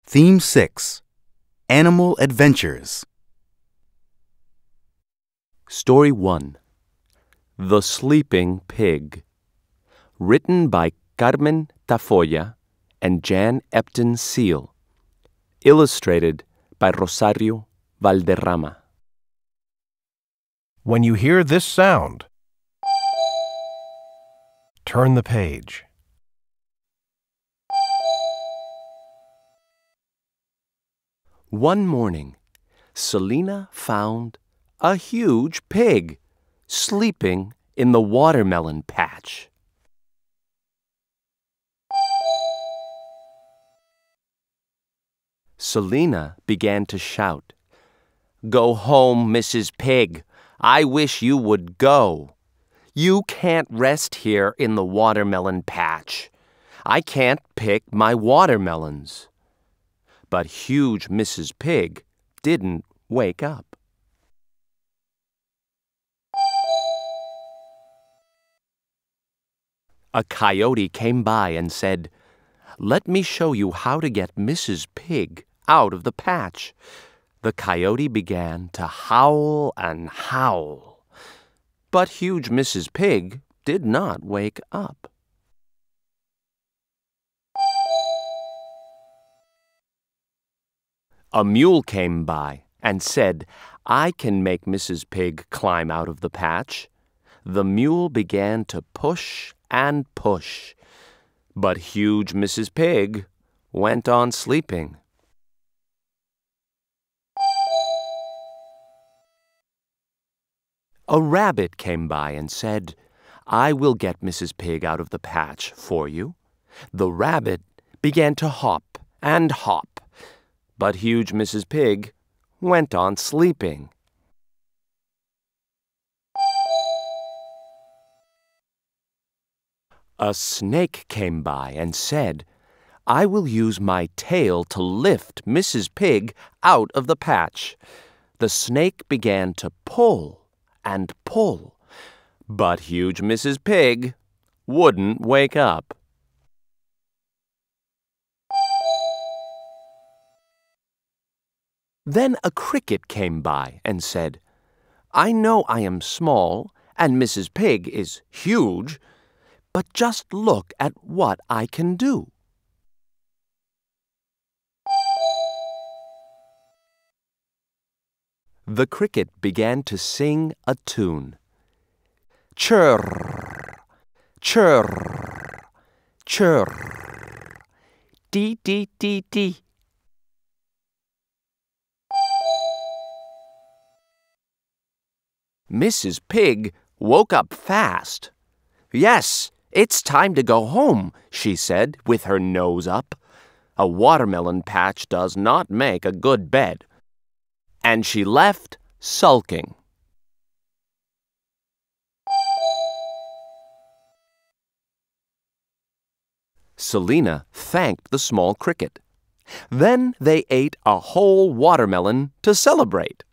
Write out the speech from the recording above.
Theme 6, Animal Adventures. Story 1, The Sleeping Pig. Written by Carmen Tafoya and Jan Epton Seal. Illustrated by Rosario Valderrama. When you hear this sound, turn the page. One morning, Selena found a huge pig sleeping in the watermelon patch. Selena began to shout, "Go home, Mrs. Pig. I wish you would go. You can't rest here in the watermelon patch. I can't pick my watermelons." But huge Mrs. Pig didn't wake up. A coyote came by and said, "Let me show you how to get Mrs. Pig out of the patch." The coyote began to howl and howl, but huge Mrs. Pig did not wake up. A mule came by and said, "I can make Mrs. Pig climb out of the patch." The mule began to push and push, but huge Mrs. Pig went on sleeping. A rabbit came by and said, "I will get Mrs. Pig out of the patch for you." The rabbit began to hop and hop, but huge Mrs. Pig went on sleeping. A snake came by and said, "I will use my tail to lift Mrs. Pig out of the patch." The snake began to pull and pull, but huge Mrs. Pig wouldn't wake up. Then a cricket came by and said, "I know I am small and Mrs. Pig is huge, but just look at what I can do." The cricket began to sing a tune. Chirr, chirr, chirr, dee dee dee dee. Mrs. Pig woke up fast. "Yes, it's time to go home," she said with her nose up. A watermelon patch does not make a good bed. And she left sulking. Selena thanked the small cricket. Then they ate a whole watermelon to celebrate.